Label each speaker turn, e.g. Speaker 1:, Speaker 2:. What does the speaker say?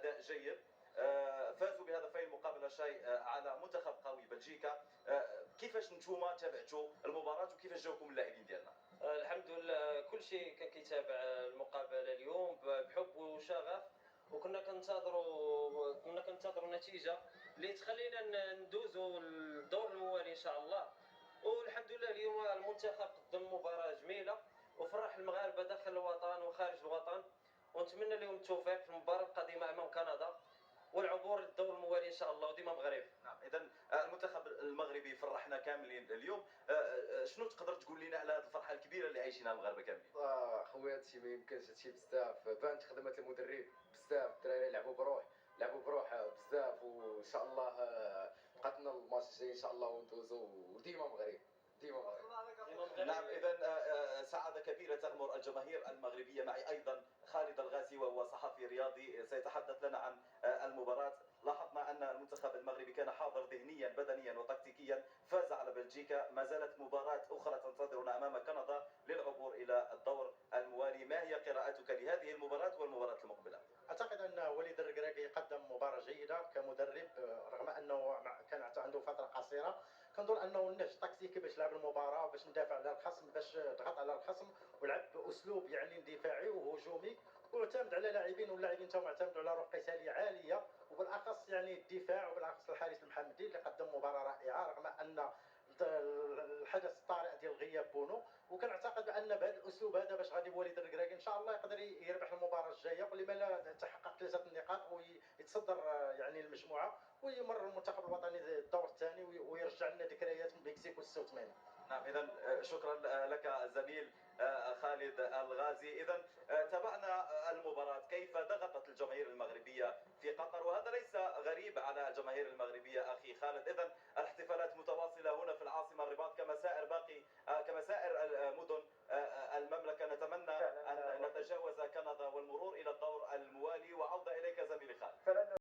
Speaker 1: اداء جيد، فازوا بهدفين مقابل شيء على منتخب قوي بلجيكا. كيفاش نتوما تابعتوا المباراه وكيفاش جاوكم اللاعبين ديالنا؟
Speaker 2: الحمد لله كل شيء كان كيتابع المقابله اليوم بحب وشغف، وكنا كنتظروا النتيجه اللي تخلينا ندوزوا الدور الموالي ان شاء الله. والحمد لله اليوم المنتخب قدم مباراه جميله وفرح المغاربه داخل الوطن وخارج الوطن، ونتمنى لهم التوفيق في المباراه القادمه امام كندا والعبور للدور الموالي ان شاء الله وديما مغرب.
Speaker 1: نعم، اذا المنتخب المغربي فرحنا كاملين اليوم. شنو تقدر تقول لنا على هذه الفرحه الكبيره اللي عايشينها المغاربه كاملين؟
Speaker 3: خويا هادشي ما يمكنش، هادشي بزاف بانت خدمه المدرب بزاف، الدراري لعبوا بروح بزاف، وان شاء الله بقات لنا الماتش الجاي ان شاء الله وندوزو وديما مغرب ديما مغرب.
Speaker 1: نعم، اذا سعاده كبيره تغمر الجماهير المغربيه. معي ايضا خالد الغازي وهو صحفي رياضي سيتحدث لنا عن المباراه. لاحظنا ان المنتخب المغربي كان حاضر ذهنيا بدنيا وتكتيكيا، فاز على بلجيكا. ما زالت مباراه اخرى تنتظرنا امام كندا للعبور الى الدور الموالي. ما هي قراءتك لهذه المباراه والمباراه المقبله؟
Speaker 4: اعتقد ان وليد الركراكي قدم مباراه جيده كمدرب، رغم انه كان عنده فتره قصيره. كنظن انه النهج التكتيكي باش لعب المباراه، باش ندافع على الخصم، باش ضغط على الخصم، ولعب باسلوب يعني دفاعي وهجومي، واعتمد على لاعبين، واللاعبين تاعهم اعتمدوا على روح قتاليه عاليه، وبالاخص يعني الدفاع، وبالاخص الحارس المحمدي اللي قدم مباراه رائعه رغم ان الحدث الطارئ ديال غياب بونو. وكنعتقد بان بهذا الاسلوب هذا باش غادي وليد الركراكي ان شاء الله يقدر يربح المباراه الجايه، ولما لا تحقق 3 النقاط ويتصدر يعني المجموعه، ويمر المنتخب الوطني الدور الثاني ويرجع لنا ذكريات من المكسيك و86.
Speaker 1: نعم، اذا شكرا لك زميل خالد الغازي. اذا تابعنا المباراه كيف ضغطت الجماهير المغربيه في قطر، وهذا ليس غريب على الجماهير المغربيه اخي خالد. اذا الاحتفالات متواصله هنا